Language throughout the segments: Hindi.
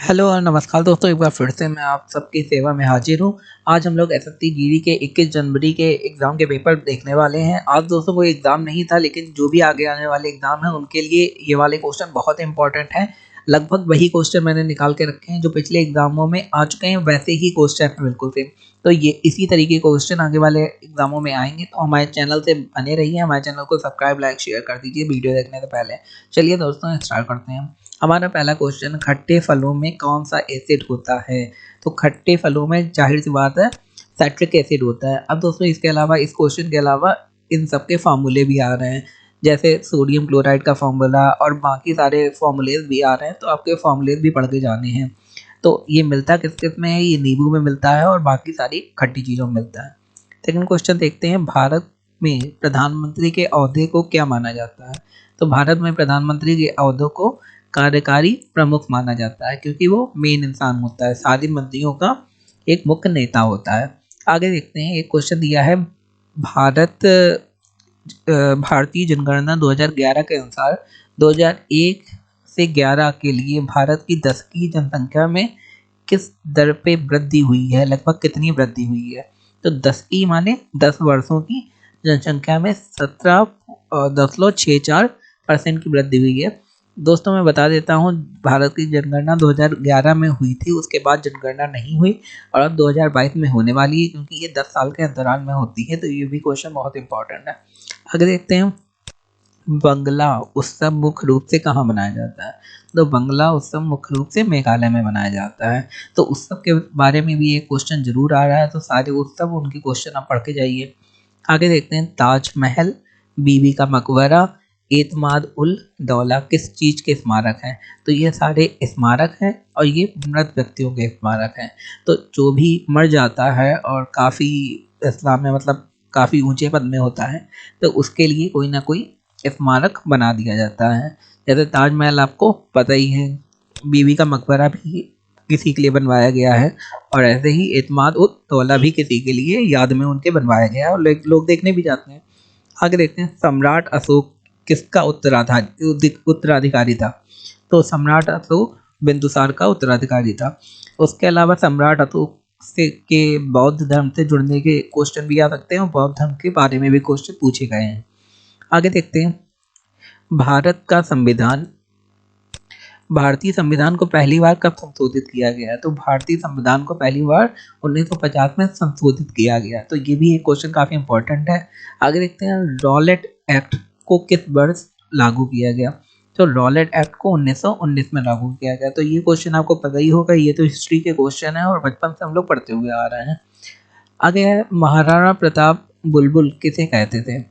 हेलो और नमस्कार दोस्तों, एक बार फिर से मैं आप सबकी सेवा में हाजिर हूँ। आज हम लोग एसएससी जीडी के 21 जनवरी के एग्ज़ाम के पेपर देखने वाले हैं। आज दोस्तों कोई एग्ज़ाम नहीं था, लेकिन जो भी आगे आने वाले एग्ज़ाम हैं उनके लिए ये वाले क्वेश्चन बहुत इंपॉर्टेंट हैं। लगभग वही क्वेश्चन मैंने निकाल के रखे हैं जो पिछले एग्ज़ामों में आ चुके हैं, वैसे ही क्वेश्चन हैं बिल्कुल सेम। तो ये इसी तरीके के क्वेश्चन आगे वाले एग्ज़ामों में आएँगे, तो हमारे चैनल से बने रहिए। हमारे चैनल को सब्सक्राइब, लाइक, शेयर कर दीजिए वीडियो देखने से पहले। चलिए दोस्तों स्टार्ट करते हैं। हमारा पहला क्वेश्चन, खट्टे फलों में कौन सा एसिड होता है? तो खट्टे फलों में जाहिर सी बात है साइट्रिक एसिड होता है। अब दोस्तों इसके अलावा, इस क्वेश्चन के अलावा इन सब के फार्मूले भी आ रहे हैं, जैसे सोडियम क्लोराइड का फार्मूला और बाकी सारे फार्मूलेज भी आ रहे हैं, तो आपके फार्मूलेज भी पढ़ के जाने हैं। तो ये मिलता किस किस में है? ये नींबू में मिलता है और बाकी सारी खट्टी चीज़ों में मिलता है। सेकंड क्वेश्चन देखते हैं, भारत में प्रधानमंत्री के ओहदे को क्या माना जाता है? तो भारत में प्रधानमंत्री के ओहदे को कार्यकारी प्रमुख माना जाता है, क्योंकि वो मेन इंसान होता है, सारी मंत्रियों का एक मुख्य नेता होता है। आगे देखते हैं, एक क्वेश्चन दिया है, भारतीय जनगणना 2011 के अनुसार 2001 से 11 के लिए भारत की 10 की जनसंख्या में किस दर पे वृद्धि हुई है? लगभग कितनी वृद्धि हुई है? तो 10 की माने 10 वर्षों की जनसंख्या में 17.64% की वृद्धि हुई है। दोस्तों मैं बता देता हूँ, भारत की जनगणना 2011 में हुई थी, उसके बाद जनगणना नहीं हुई और अब 2022 में होने वाली है, क्योंकि ये 10 साल के अंतराल में होती है। तो ये भी क्वेश्चन बहुत इंपॉर्टेंट है। आगे देखते हैं, बंगला उत्सव मुख्य रूप से कहाँ मनाया जाता है? तो बंगला उत्सव मुख्य रूप से मेघालय में मनाया जाता है। तो उत्सव के बारे में भी एक क्वेश्चन जरूर आ रहा है, तो सारे उत्सव उनके क्वेश्चन आप पढ़ के जाइए। आगे देखते हैं, ताजमहल, बीबी का मकबरा, एतमाद उल दौला किस चीज़ के स्मारक हैं? तो ये सारे स्मारक हैं और ये मृत व्यक्तियों के स्मारक हैं। तो जो भी मर जाता है और काफ़ी इस्लाम में मतलब काफ़ी ऊंचे पद में होता है, तो उसके लिए कोई ना कोई स्मारक बना दिया जाता है। जैसे ताजमहल आपको पता ही है, बीबी का मकबरा भी किसी के लिए बनवाया गया है, और ऐसे ही एतमाद उद दौला भी किसी के लिए याद में उनके बनवाया गया है और लोग देखने भी जाते हैं। आगे देखते हैं, सम्राट अशोक किसका उत्तराधिकारी था? तो सम्राट अशोक बिंदुसार का उत्तराधिकारी था। उसके अलावा सम्राट अशोक से के बौद्ध धर्म से जुड़ने के क्वेश्चन भी आ सकते हैं और बौद्ध धर्म के बारे में भी क्वेश्चन पूछे गए हैं। आगे देखते हैं, भारत का संविधान, भारतीय संविधान को पहली बार कब संशोधित किया गया? तो भारतीय संविधान को पहली बार 1950 में संशोधित किया गया। तो ये भी एक क्वेश्चन काफ़ी इंपॉर्टेंट है। आगे देखते हैं, रॉलेट एक्ट को किस वर्ष लागू किया गया? तो रॉलेट एक्ट को 1919 में लागू किया गया। तो ये क्वेश्चन आपको पता ही होगा, ये तो हिस्ट्री के क्वेश्चन है और बचपन से हम लोग पढ़ते हुए आ रहे हैं। आगे है, महाराणा प्रताप बुलबुल किसे कहते थे?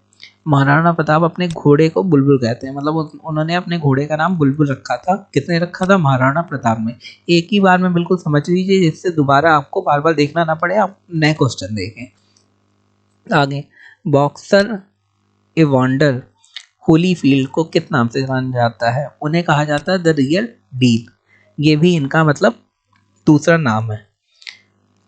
महाराणा प्रताप अपने घोड़े को बुलबुल कहते हैं, मतलब उन्होंने अपने घोड़े का नाम बुलबुल रखा था। किसने रखा था? महाराणा प्रताप ने। एक ही बार में बिल्कुल समझ लीजिए, जिससे दोबारा आपको बार बार देखना ना पड़े, आप नए क्वेश्चन देखें। आगे, बॉक्सर एवॉन्डर होलीफील्ड को किस नाम से जाना जाता है? उन्हें कहा जाता है द रियल डील। ये भी इनका मतलब दूसरा नाम है।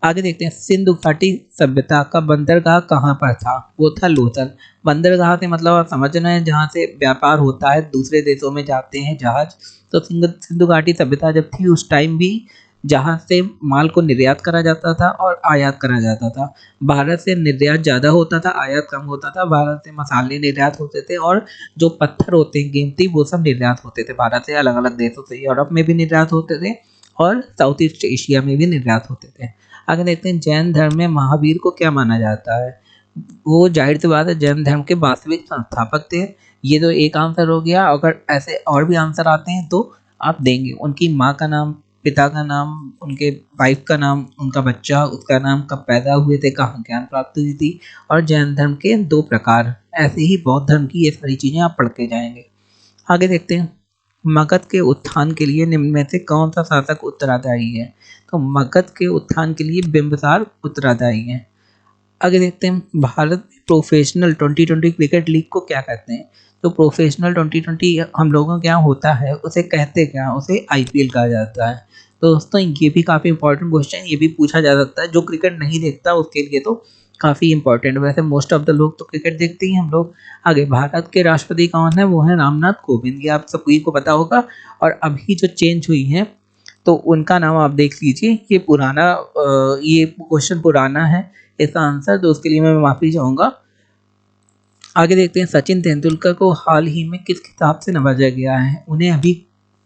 आगे देखते हैं, सिंधु घाटी सभ्यता का बंदरगाह कहाँ पर था? वो था लोथल। बंदरगाह से मतलब आप समझ रहे हैं, जहाँ से व्यापार होता है, दूसरे देशों में जाते हैं जहाज। तो सिंधु घाटी सभ्यता जब थी, उस टाइम भी जहाज से माल को निर्यात करा जाता था और आयात करा जाता था। भारत से निर्यात ज़्यादा होता था, आयात कम होता था। भारत से मसाले निर्यात होते थे और जो पत्थर होते हैं कीमती, वो सब निर्यात होते थे भारत से अलग अलग देशों से। यूरोप में भी निर्यात होते थे और साउथ ईस्ट एशिया में भी निर्यात होते थे। आगे देखते हैं, जैन धर्म में महावीर को क्या माना जाता है? वो जाहिर सी बात है जैन धर्म के वास्तविक संस्थापक थे। ये तो एक आंसर हो गया। अगर ऐसे और भी आंसर आते हैं तो आप देंगे। उनकी माँ का नाम, पिता का नाम, उनके वाइफ का नाम, उनका बच्चा, उसका नाम, कब पैदा हुए थे, कहाँ ज्ञान प्राप्त हुई थी, और जैन धर्म के 2 प्रकार। ऐसे ही बौद्ध धर्म की ये सारी चीज़ें आप पढ़ के जाएंगे। आगे देखते हैं, मगध के उत्थान के लिए निम्न में से कौन सा शासक उत्तराधारी है? तो मगध के उत्थान के लिए बिंबिसार उत्तराधारी है। आगे देखते हैं, भारत में प्रोफेशनल 2020 क्रिकेट लीग को क्या कहते हैं? तो प्रोफेशनल 2020 हम लोगों के यहाँ होता है, उसे कहते क्या? उसे आईपीएल कहा जाता है। तो दोस्तों ये भी काफ़ी इंपॉर्टेंट क्वेश्चन, ये भी पूछा जा सकता है। जो क्रिकेट नहीं देखता उसके लिए तो काफ़ी इंपॉर्टेंट। वैसे मोस्ट ऑफ द लोग तो क्रिकेट देखते ही हम लोग। आगे, भारत के राष्ट्रपति कौन है? वो है रामनाथ कोविंद। ये आप सभी को पता होगा। और अभी जो चेंज हुई है तो उनका नाम आप देख लीजिए। ये पुराना ये क्वेश्चन पुराना है इसका आंसर, तो उसके लिए मैं माफ़ी चाहूँगा। आगे देखते हैं, सचिन तेंदुलकर को हाल ही में किस खिताब से नवाजा गया है? उन्हें अभी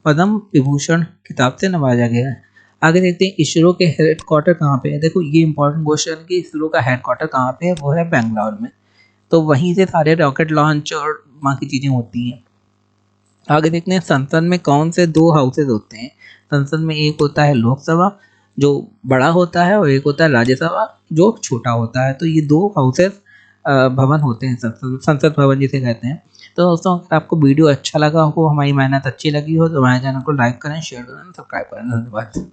पद्म विभूषण खिताब से नवाजा गया है। आगे देखते हैं, इसरो के हेडक्वार्टर कहाँ पे है? देखो ये इंपॉर्टेंट क्वेश्चन है कि इसरो का हेडक्वार्टर कहाँ पे है, वो है बेंगलोर में। तो वहीं से सारे रॉकेट लॉन्च और बाकी चीज़ें होती हैं। आगे देखते हैं, संसद में कौन से दो हाउसेज होते हैं? संसद में एक होता है लोकसभा जो बड़ा होता है, और एक होता है राज्यसभा जो छोटा होता है। तो ये दो हाउसेज भवन होते हैं, संसद संसद भवन जिसे कहते हैं। तो दोस्तों, अगर आपको वीडियो अच्छा लगा हो, हमारी मेहनत अच्छी लगी हो, तो हमारे चैनल को लाइक करें, शेयर करें, सब्सक्राइब करें। धन्यवाद।